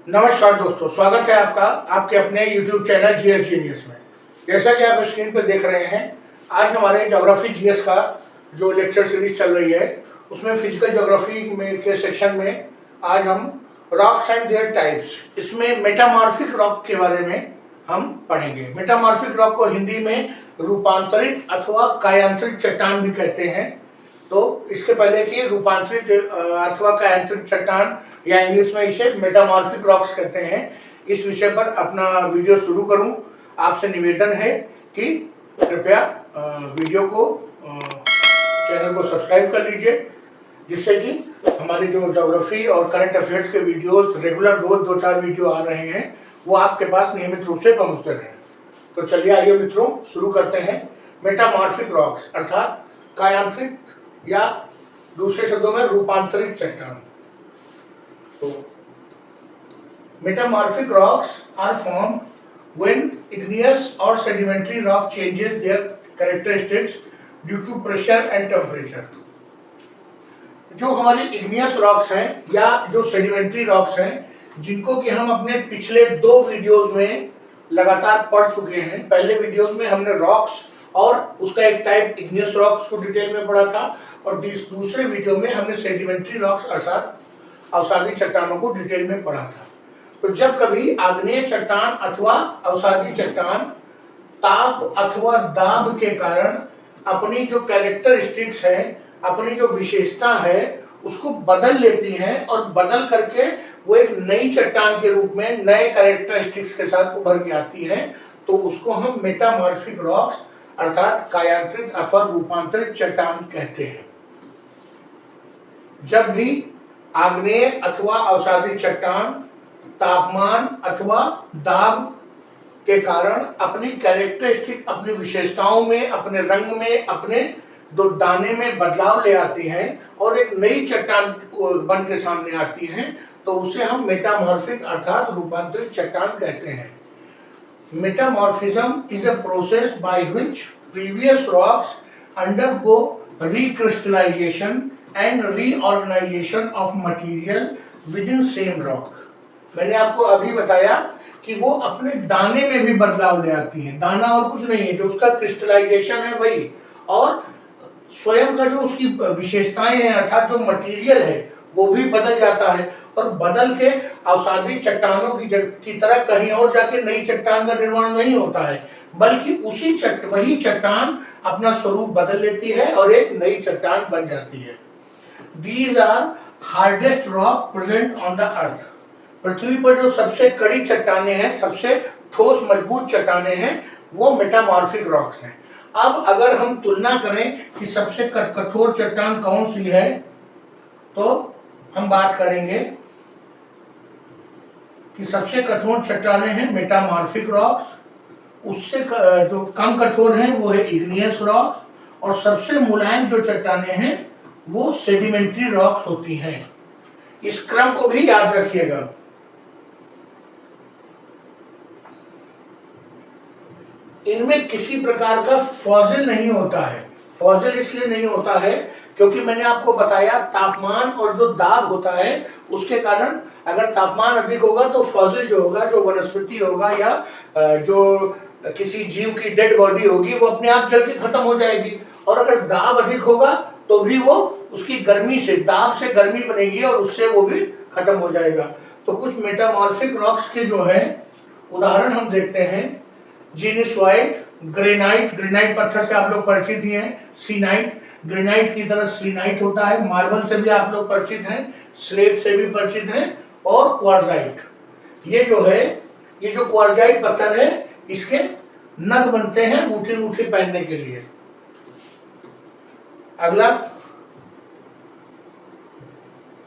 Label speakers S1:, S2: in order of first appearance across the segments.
S1: नमस्कार दोस्तों, स्वागत है आपका आपके अपने YouTube चैनल जीएस जीनियस में। जैसा कि आप स्क्रीन पर देख रहे हैं, आज हमारे ज्योग्राफी जीएस का जो लेक्चर सीरीज चल रही है उसमें फिजिकल ज्योग्राफी में के सेक्शन में आज हम रॉक्स एंड देयर टाइप्स, इसमें मेटामॉर्फिक रॉक के बारे में हम पढ़ेंगे। मेटामॉर्फिक रॉक को हिंदी में रूपांतरित अथवा कायांतरित चट्टान भी कहते हैं। तो इसके पहले कि रूपांतरित अथवा कायांतरित चट्टान या इंग्लिश में इसे मेटामॉर्फिक रॉक्स कहते हैं, इस विषय पर अपना वीडियो शुरू करूं। आपसे निवेदन है कि कृपया वीडियो को चैनल को सब्सक्राइब कर लीजिए, जिससे कि हमारे जो ज्योग्राफी और करंट अफेयर्स के वीडियोस रेगुलर रोज 2-4 वीडियो आ रहे हैं वो आपके पास नियमित रूप से पहुंचते रहें। तो चलिए आइए मित्रों, शुरू करते हैं। मेटामॉर्फिक रॉक्स अर्थात कायांतरित या दूसरे शब्दों में रूपांतरित चट्टान। तो metamorphic rocks are form when igneous or sedimentary rock changes their characteristics due to pressure and temperature। जो हमारी igneous रॉक्स हैं या जो सेडिमेंट्री रॉक्स हैं, जिनको कि हम अपने पिछले 2 वीडियोस में लगातार पढ़ चुके हैं। पहले वीडियोस में हमने रॉक्स और उसका एक टाइप igneous रॉक्स को डिटेल में पढ़ा था, और दूसरे वीडियो में हमने सेडिमेंट्री रॉक्स अर्थात अवसादी चट्टानों को डिटेल में पढ़ा था। तो जब कभी आग्नेय चट्टान अथवा अवसादी चट्टान ताप अथवा दाब के कारण अपनी जो कैरेक्टरिस्टिक्स है, अपनी जो विशेषता है, उसको बदल लेती हैं और बदल करके वो एक नई चट्टान के रूप में नए कैरेक्टरिस्टिक्स के साथ उभर के आती हैं, तो उसको हम मेटामॉर्फिक रॉक्स अर्थात कायांतरित अथवा रूपांतरित चट्टान कहते हैं। जब भी आग्नेय अथवा अवसादी चट्टान तापमान अथवा दाब के कारण अपनी कैरेक्टरिस्टिक, अपनी विशेषताओं में, अपने रंग में, अपने दो दाने में बदलाव ले आती हैं और एक नई चट्टान बन के सामने आती हैं, तो उसे हम मेटामॉर्फिक अर्थात रूपांतरित चट्टान कहते हैं। Metamorphism is a process by which previous rocks undergo recrystallization and reorganization of material within same rock। मैंने आपको अभी बताया कि वो अपने दाने में भी बदलाव ले आती हैं। दाना और कुछ नहीं है, जो उसका क्रिस्टलाइजेशन है वही, और स्वयं का जो उसकी विशेषताएं हैं अर्थात जो मटेरियल है वो भी बदल जाता है, और बदल के अवसादी चट्टानों की तरह कहीं और जाके नई चट्टान का निर्माण नहीं होता है, बल्कि वही चट्टान अपना स्वरूप बदल लेती है और एक नई चट्टान बन जाती है। These are hardest rock present on the earth। पृथ्वी पर जो सबसे कड़ी चट्टानें हैं, सबसे ठोस मजबूत चट्टानें हैं, वो मेटामॉर्फिक रॉक्स हैं। अब अगर हम तुलना करें कि सबसे कठोर चट्टान कौन सी है, तो हम बात करेंगे कि सबसे कठोर चट्टानें हैं मेटामॉर्फिक रॉक्स, उससे जो कम कठोर हैं वो है इग्नियस रॉक्स, और सबसे मुलायम जो चट्टानें हैं वो सेडिमेंट्री रॉक्स होती हैं। इस क्रम को भी याद रखिएगा। इनमें किसी प्रकार का फॉसिल नहीं होता है। फॉसिल इसलिए नहीं होता है क्योंकि मैंने आपको बताया तापमान और जो दाब होता है उसके कारण अगर तापमान अधिक होगा तो फॉसिल जो होगा, जो वनस्पति होगा या जो किसी जीव की डेड बॉडी होगी, वो अपने आप जल के खत्म हो जाएगी। और अगर दाब अधिक होगा तो भी वो उसकी गर्मी से, दाब से गर्मी बनेगी और उससे वो भी खत्म हो जाएगा। तो कुछ मेटामॉर्फिक रॉक्स के जो है उदाहरण हम देखते हैं। जीनिसॉइड, ग्रेनाइट, ग्रेनाइट पत्थर से आप लोग परिचित ही हैं। सीनाइट, ग्रेनाइट की तरह सीनाइट होता है। मार्बल से भी आप लोग परिचित हैं, स्लेट से भी परिचित हैं, और क्वार्जाइट। ये जो है, ये जो क्वार्जाइट पत्थर है, इसके नग बनते हैं अंगूठी पहनने के लिए। अगला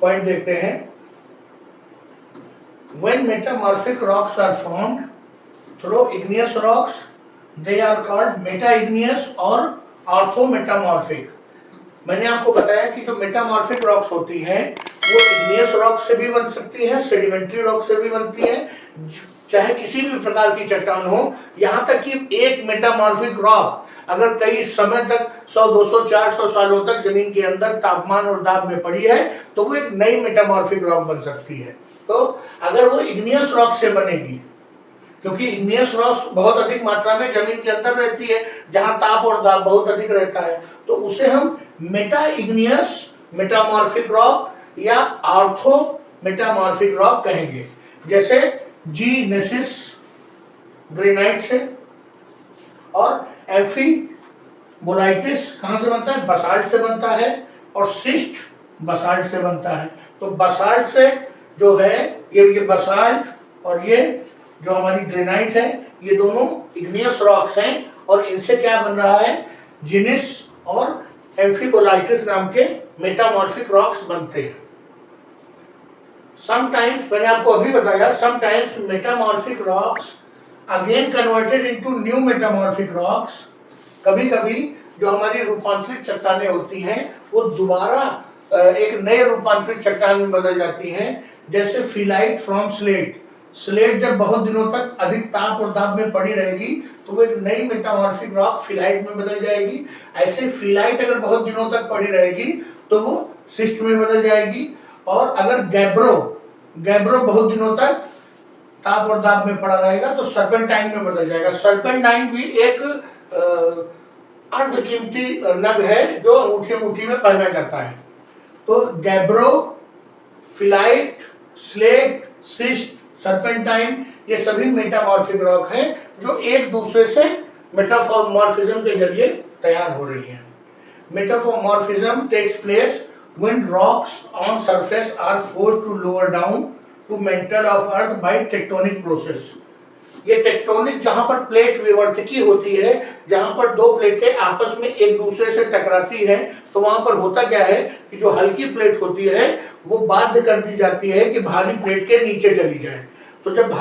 S1: पॉइंट देखते हैं। When metamorphic rocks are formed through igneous rocks, they are called meta-igneous और orthometamorphic। मैंने आपको बताया कि जो मेटामॉर्फिक रॉक्स होती हैं वो इग्नियस रॉक से भी बन सकती हैं, सेडिमेंट्री रॉक से भी बनती हैं, चाहे किसी भी प्रकार की चट्टान हो। यहाँ तक कि एक मेटामॉर्फिक रॉक अगर कई समय तक 100, 200, 400 सालों तक जमीन के अंदर तापमान और दाब में पड़ी है तो वो एक नई मेटामॉर्फिक रॉक बन सकती है। तो अगर वो इग्नियस रॉक से बनेगी, क्योंकि इग्नियस रॉक बहुत अधिक मात्रा में जमीन के अंदर रहती है जहां ताप और दाब बहुत अधिक रहता है, तो उसे हम मेटा इग्नियस मेटामॉर्फिक रॉक या आर्थो मेटामॉर्फिक रॉक कहेंगे। जैसे जी नेसिस ग्रेनाइट से, और एम्फीबोलाइटिस कहाँ से बनता है? बसाल्ट से बनता है, और सिस्ट बसाल्ट से बनता है। तो बसाल्ट से जो है ये बसाल्ट और ये जो हमारी ग्रेनाइट है, ये दोनों इग्नियस रॉक्स हैं, और इनसे क्या बन रहा है? जिनिस और एम्फीबोलाइटिस नाम के मेटामॉर्फिक रॉक्स बनते हैं। समटाइम्स, मैंने आपको अभी बताया, sometimes metamorphic rocks again converted into new metamorphic rocks, कभी कभी जो हमारी रूपांतरित चट्टानें होती हैं वो दोबारा एक नए रूपांतरित चट्टान में बदल जाती हैं। जैसे फिलाइट फ्रॉम स्लेट, स्लेट जब बहुत दिनों तक अधिक ताप और दाब में पड़ी रहेगी तो वो एक नई मेटामॉर्फिक रॉक फिलाइट में बदल जाएगी। ऐसे फिलाइट अगर बहुत दिनों तक पड़ी रहेगी तो वो सिस्ट में बदल जाएगी। और अगर गैब्रो बहुत दिनों तक ताप और दाब में पड़ा रहेगा तो सर्पेंटाइन में बदल जाएगा। सर्पेंटाइन भी एक अर्धकीमती नग है जो अंगूठी में पहना जाता है। तो गैब्रो, फिलाइट, स्लेट, सिस्ट, सर्पेंटाइन, ये सभी मेटामॉर्फिक रॉक हैं जो एक दूसरे से मेटामॉर्फिज्म के जरिए तैयार हो रही हैं। Metamorphism takes place when rocks on surface are forced to lower down to mantle of earth by tectonic process। ये टेक्टोनिक, जहां पर प्लेट विवर्तकी होती है, जहां पर दो प्लेटें आपस में एक दूसरे से टकराती हैं, तो वहां पर होता क्या है कि जो हल्की प्लेट होती है वो बाध्य कर दी जाती है कि भारी प्लेट के नीचे चली जाए। तो जब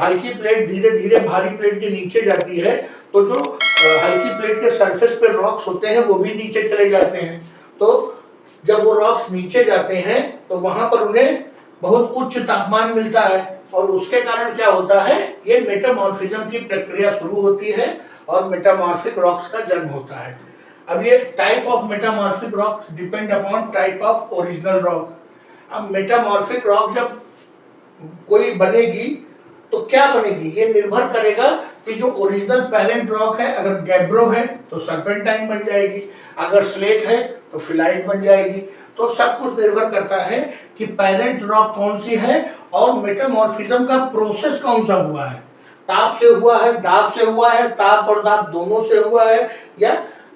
S1: हल्की प्लेट धीरे धीरे भारी प्लेट के नीचे जाती है तो जो हल्की प्लेट के सरफेस पे रॉक्स होते हैं वो भी नीचे चले जाते हैं। तो जब वो रॉक्स नीचे जाते हैं तो वहां पर उन्हें बहुत उच्च तापमान मिलता है, और उसके कारण क्या होता है? ये मेटामॉर्फिज्म की प्रक्रिया शुरू होती है और मेटामॉर्फिक रॉक्स का जन्म होता है। अब ये type of metamorphic rocks depend upon type of original rock. अब मेटामॉर्फिक रॉक जब कोई बनेगी तो क्या बनेगी, ये निर्भर करेगा कि जो ओरिजिनल पेरेंट रॉक है, अगर गैब्रो है तो सर्पेंटाइन बन जाएगी, अगर स्लेट है तो फिलाइट बन जाएगी। तो सब कुछ निर्भर करता है कि पेरेंट रॉक कौन सी है और मेटामॉर्फिज्म का प्रोसेस कौन सा हुआ है। ताप से हुआ है, दाब से हुआ है, ताप और दाब दोनों से हुआ है, या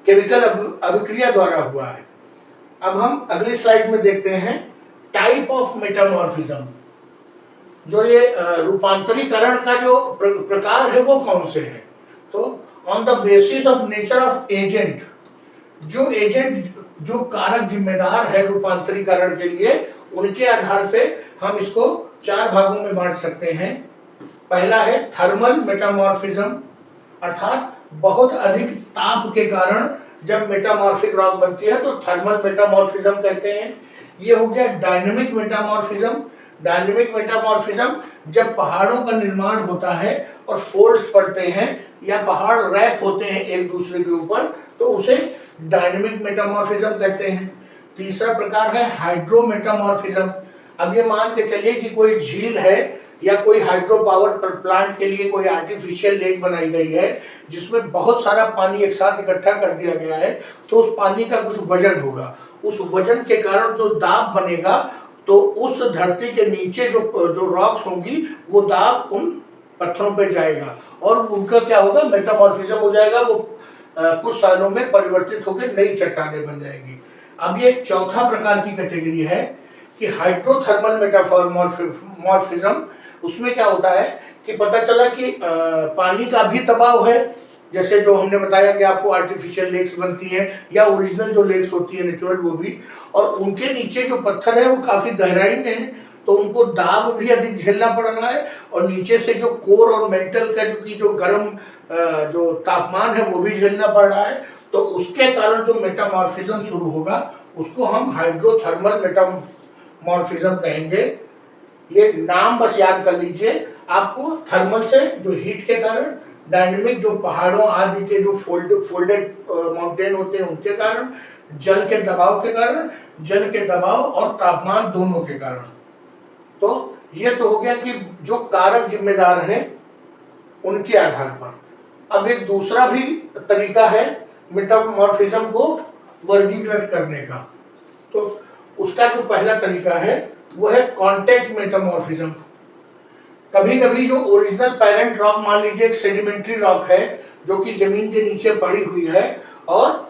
S1: केमिकल अभिक्रिया द्वारा हुआ है। अब हम अगली स्लाइड में देखते हैं टाइप ऑफ मेटामॉर्फिज्म। जो ये रूपांतरीकरण का जो प्रकार है वो कौन से है? तो on the basis of nature of agent, जो कारक जिम्मेदार है रूपांतरीकरण के लिए, उनके आधार पे हम इसको चार भागों में बांट सकते हैं। पहला है थर्मल मेटामॉर्फिज्म, अर्थात बहुत अधिक ताप के कारण जब मेटामॉर्फिक रॉक बनती है तो थर्मल मेटामॉर्फिज्म कहते हैं। ये हो गया डायनेमिक मेटामॉर्फिज्म। डायनेमिक मेटामॉर्फिज्म जब पहाड़ों का निर्माण होता है और फोल्ड्स पड़ते हैं या पहाड़ रैप होते हैं एक दूसरे के ऊपर, तो उसे डायनेमिक मेटामॉर्फिज्म कहते हैं। तीसरा प्रकार है हाइड्रो मेटामॉर्फिज्म। अब ये मान के चलिए कि कोई झील है या कोई हाइड्रो पावर प्लांट के लिए कोई आर्टिफिशियल लेक बनाई गई है जिसमें बहुत सारा पानी एक साथ इकट्ठा कर दिया गया है, तो उस पानी का कुछ वजन होगा। उस वजन के कारण जो दाब बनेगा तो उस धरती के नीचे जो रॉक्स होंगी वो दाब उन पत्थरों पे जाएगा और उनका क्या होगा, मेटामॉर्फिज्म हो जाएगा। वो कुछ सालों में परिवर्तित होकर नई चट्टानें बन जाएंगी। अब ये एक चौथा प्रकार की कैटेगरी है कि हाइड्रोथर्मल मेटामॉर्फिज्म। उसमें क्या होता है कि पता चला कि पानी का भी दबाव है, जैसे जो हमने बताया कि आपको आर्टिफिशियल लेक्स बनती है या ओरिजिनल जो लेक्स होती है नेचुरल, वो भी, और उनके नीचे जो पत्थर है वो काफी गहराई में है तो उनको दाब भी अधिक झेलना पड़ रहा है, और नीचे से जो कोर और मेंटल का जो गर्म जो तापमान है वो भी झेलना पड़ रहा है। तो उसके कारण जो मेटामॉर्फिज्म शुरू होगा उसको हम हाइड्रोथर्मल मेटामॉर्फिज्म कहेंगे। ये नाम बस याद कर लीजिए आपको, थर्मल से जो हीट के कारण, डायनेमिक जो पहाड़ों आदि के जो फोल्डेड माउंटेन होते हैं उनके कारण, जल के दबाव के कारण, जल के दबाव और तापमान दोनों के कारण। तो ये तो हो गया कि जो कारक जिम्मेदार हैं उनके आधार पर। अब एक दूसरा भी तरीका है मेटामॉर्फिज्म को वर्गीकृत करने का। तो उसका जो पहला तरीका है वो है कॉन्टैक्ट मेटामॉर्फिज्म। कभी कभी जो ओरिजिनल पेरेंट रॉक, मान लीजिए एक सेडिमेंट्री रॉक है जो कि जमीन के नीचे पड़ी हुई है और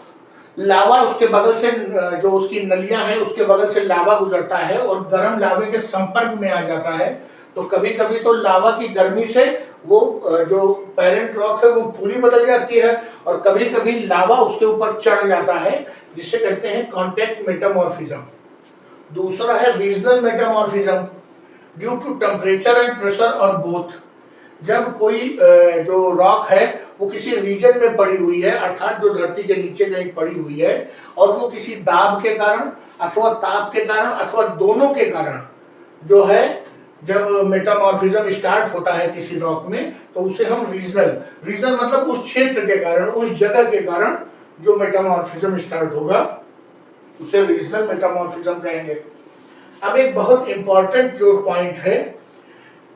S1: लावा उसके बगल से, जो उसकी नलियां हैं उसके बगल से लावा गुजरता है और गर्म लावे के संपर्क में आ जाता है, तो कभी कभी तो लावा की गर्मी से वो जो पेरेंट रॉक है वो पूरी बदल जाती है और कभी कभी लावा उसके ऊपर चढ़ जाता है, जिसे कहते हैं कॉन्टैक्ट मेटामॉर्फिज्म। दूसरा है regional metamorphism due to temperature and pressure और बोथ। जब कोई जो रॉक है वो किसी रीजन में पड़ी हुई है, अर्थात जो धरती के नीचे कहीं पड़ी हुई है, और वो किसी दाब के कारण अथवा ताप के कारण अथवा दोनों के कारण जो है, जब मेटामॉर्फिज्म स्टार्ट होता है किसी रॉक में तो उसे हम रीजनल मतलब उस क्षेत्र के कारण, उस जगह के कारण जो मेटामॉर्फिज्म स्टार्ट होगा उसे रीजनल मेटामॉर्फिज्म कहेंगे। अब एक बहुत इंपॉर्टेंट जो पॉइंट है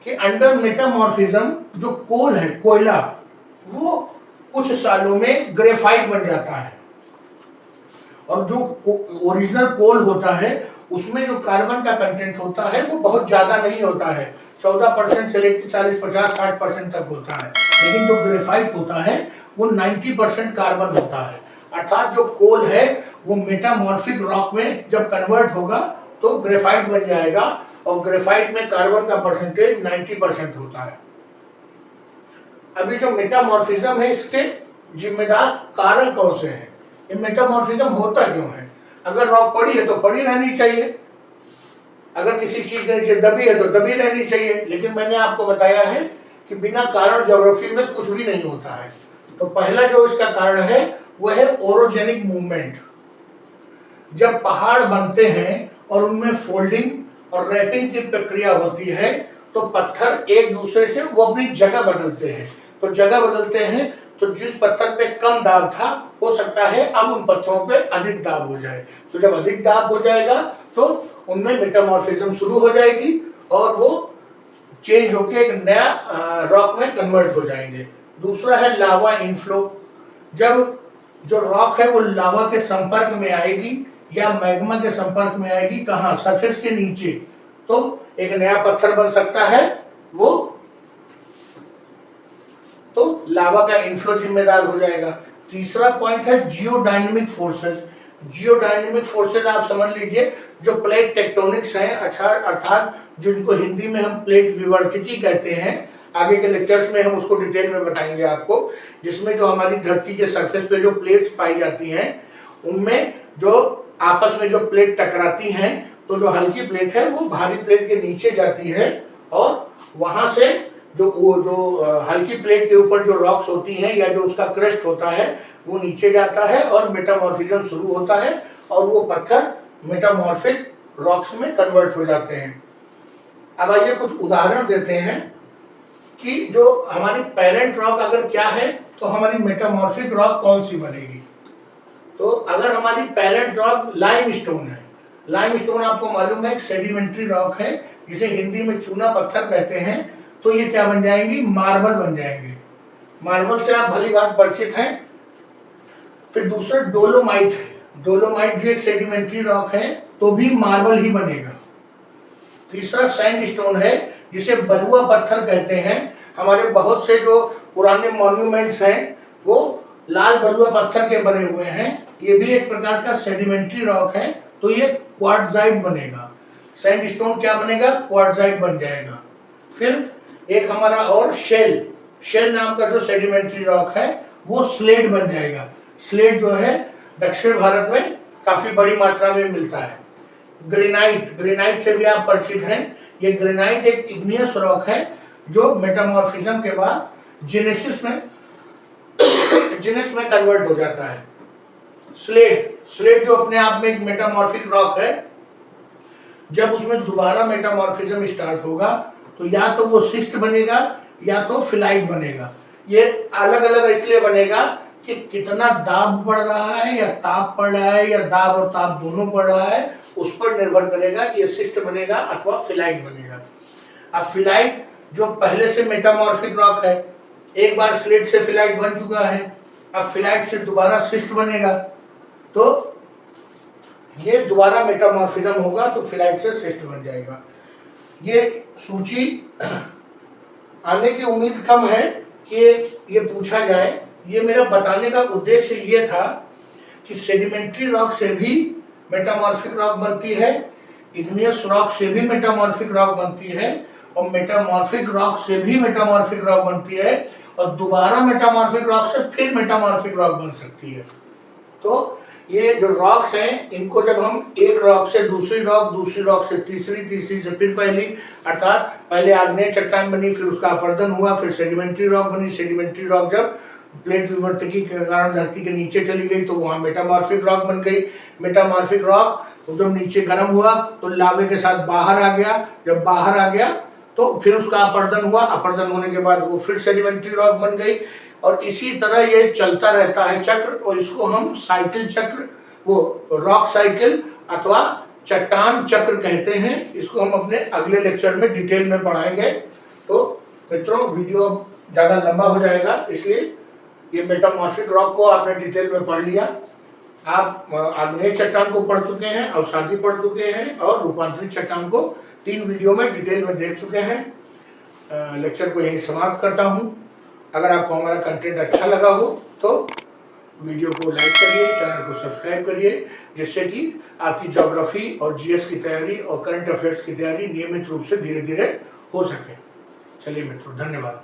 S1: कि अंडर मेटामॉर्फिज्म जो कोल है, कोयला, वो कुछ सालों में ग्रेफाइट बन जाता है और जो ओरिजिनल कोल होता है उसमें जो कार्बन का कंटेंट होता है वो बहुत ज्यादा नहीं होता है, 14% से लेकर 40, 50, 60% तक होता है। लेकिन जो ग्रेफाइट होता है वो 90% कार्बन होता है। अर्थात जो कोल है वो मेटामॉर्फिक रॉक में जब कन्वर्ट होगा तो ग्रेफाइट बन जाएगा और ग्रेफाइट में कार्बन का परसेंटेज 90% होता है। अभी जो मेटामॉर्फिज्म है इसके जिम्मेदार कारक कौन से हैं, ये मेटामॉर्फिज्म होता क्यों है? अगर रॉक पड़ी है तो पड़ी रहनी चाहिए, अगर किसी चीज के नीचे दबी है तो दबी रहनी चाहिए, लेकिन मैंने आपको बताया है कि बिना कारण ज्योग्राफी में कुछ भी नहीं होता है। तो पहला जो इसका कारण है वो है ओरोजेनिक मूवमेंट। जब पहाड़ बनते हैं और उनमें फोल्डिंग और रैपिंग की प्रक्रिया होती है तो पत्थर एक दूसरे से वो अपनी जगह बदलते हैं, तो जगह बदलते हैं तो जिस पत्थर पे कम दाब था हो सकता है अब उन पत्थरों पे अधिक दाब हो जाए, तो जब अधिक दाब हो जाएगा तो उनमें मेटामॉर्फिज्म शुरू हो जाएगी और वो चेंज होकर एक नया रॉक में कन्वर्ट हो जाएंगे। दूसरा है लावा इनफ्लो। जब जो रॉक है वो लावा के संपर्क में आएगी या मैग्मा के संपर्क में आएगी, कहाँ, सरफेस के नीचे, तो एक नया पत्थर बन सकता है, वो तो लावा का इनफ्लो जिम्मेदार हो जाएगा। तीसरा पॉइंट है जियोडायनेमिक फोर्सेस। जियोडायनेमिक फोर्सेस आप समझ लीजिए जो प्लेट टेक्टोनिक्स हैं, अच्छा, अर्थात जिनको हिंदी में हम प्लेट विवर्तकी कहते हैं, आगे के लेक्चर्स में हम उसको डिटेल में बताएंगे आपको, जिसमें जो हमारी धरती के सरफेस पे जो प्लेट्स पाई जाती हैं उनमें जो आपस में जो प्लेट टकराती हैं तो जो हल्की प्लेट है वो भारी प्लेट के नीचे जाती है और वहां से जो हल्की प्लेट के ऊपर जो रॉक्स होती हैं या जो उसका क्रस्ट होता है वो नीचे जाता है और मेटामॉर्फिज्म शुरू होता है और वो पत्थर मेटामॉर्फिक रॉक्स में कन्वर्ट हो जाते हैं। अब आइए कुछ उदाहरण देते हैं कि जो हमारी पेरेंट रॉक अगर क्या है तो हमारी मेटामॉर्फिक रॉक कौन सी बनेगी। तो अगर हमारी पेरेंट रॉक लाइमस्टोन है, लाइमस्टोन आपको मालूम है एक सेडिमेंट्री रॉक है जिसे हिंदी में चूना पत्थर कहते हैं, तो ये क्या बन जाएंगी, मार्बल बन जाएंगे। मार्बल से आप भली बात परिचित हैं। फिर दूसरा डोलोमाइट है, डोलोमाइट भी एक सेडिमेंट्री रॉक है तो भी मार्बल ही बनेगा। तीसरा सैंडस्टोन है जिसे बलुआ पत्थर कहते हैं। हमारे बहुत से जो पुराने मॉन्यूमेंट्स हैं वो लाल बलुआ पत्थर के बने हुए हैं, ये भी एक प्रकार का सेडिमेंट्री रॉक है तो ये क्वार्टजाइट बनेगा। सैंडस्टोन क्या बनेगा, क्वार्टजाइट बन जाएगा। फिर एक हमारा और शेल नाम का जो सेडिमेंट्री रॉक है वो स्लेट बन जाएगा। स्लेट जो है दक्षिण भारत में काफी बड़ी मात्रा में मिलता है। ग्रेनाइट से भी आप परिचित हैं। ये ग्रेनाइट एक इग्नियस रॉक है जो मेटामॉर्फिज्म के बाद जेनेसिस में कन्वर्ट हो जाता है। स्लेट जो अपने आप में एक मेटामॉर्फिक रॉक है, जब उसमें दोबारा मेटामॉर्फिज्म स्टार्ट होगा तो या तो वो सिस्ट बनेगा या तो फिलाइट बनेगा। ये अलग अलग इसलिए बनेगा कि कितना दाब पड़ रहा है या ताप पड़ रहा है या दाब और ताप दोनों पड़ रहा है, उस पर निर्भर करेगा कि ये सिस्ट बनेगा अथवा फिलाइट बनेगा। अब फिलाइट जो पहले से मेटामॉर्फिक रॉक है, एक बार स्लेट से फिलाइट बन चुका है, अब फिलाइट से दोबारा सिस्ट बनेगा, तो ये दोबारा मेटामॉर्फिज्म होगा तो फिलाइट से सिस्ट बन जाएगा। ये सूची आने की उम्मीद कम है कि ये पूछा जाए। ये मेरा बताने का उद्देश्य ये था कि सेडिमेंट्री रॉक से भी मेटामॉर्फिक रॉक बनती है, इग्नियस रॉक से भी मेटामॉर्फिक रॉक बनती है, और मेटामॉर्फिक रॉक से भी मेटामॉर्फिक रॉक बनती है, और दोबारा मेटामॉर्फिक रॉक से फिर मेटामॉर्फिक रॉक बन सकती है। तो ये जो रॉक्स हैं, इनको जब हम एक रॉक से दूसरी रॉक से तीसरी से फिर पहली, अर्थात पहले आग्नेय चट्टान बनी, फिर उसका अपरदन हुआ, फिर सेडिमेंट्री रॉक बनी, सेडिमेंट्री रॉक जब प्लेट विवर्तकी के कारण धरती के नीचे चली गई तो वहाँ मेटामॉर्फिक रॉक बन गई। मेटामॉर्फिक रॉक जब नीचे गर्म हुआ तो लावे के साथ बाहर आ गया, जब बाहर आ गया तो फिर उसका अपरदन हुआ, अपरदन होने के बाद वो फिर सेडिमेंट्री रॉक बन गई, और इसी तरह ये चलता रहता है चक्र, और इसको हम साइकिल चक्र, वो रॉक साइकिल अथवा चट्टान चक्र कहते हैं। इसको हम अपने अगले लेक्चर में डिटेल में पढ़ाएंगे। तो मित्रों, वीडियो ज़्यादा लंबा हो जाएगा, इसलिए ये मेटामॉर्फिक रॉक को आपने डिटेल में पढ़ लिया। आप आग्नेय चट्टान को पढ़ चुके हैं, अवसादी पढ़ चुके हैं, और रूपांतरित चट्टान को 3 वीडियो में डिटेल में देख चुके हैं। लेक्चर को यहीं समाप्त करता हूँ। अगर आपको हमारा कंटेंट अच्छा लगा हो तो वीडियो को लाइक करिए, चैनल को सब्सक्राइब करिए, जिससे कि आपकी ज्योग्राफी और जीएस की तैयारी और करंट अफेयर्स की तैयारी नियमित रूप से धीरे धीरे हो सके। चलिए मित्रों, धन्यवाद।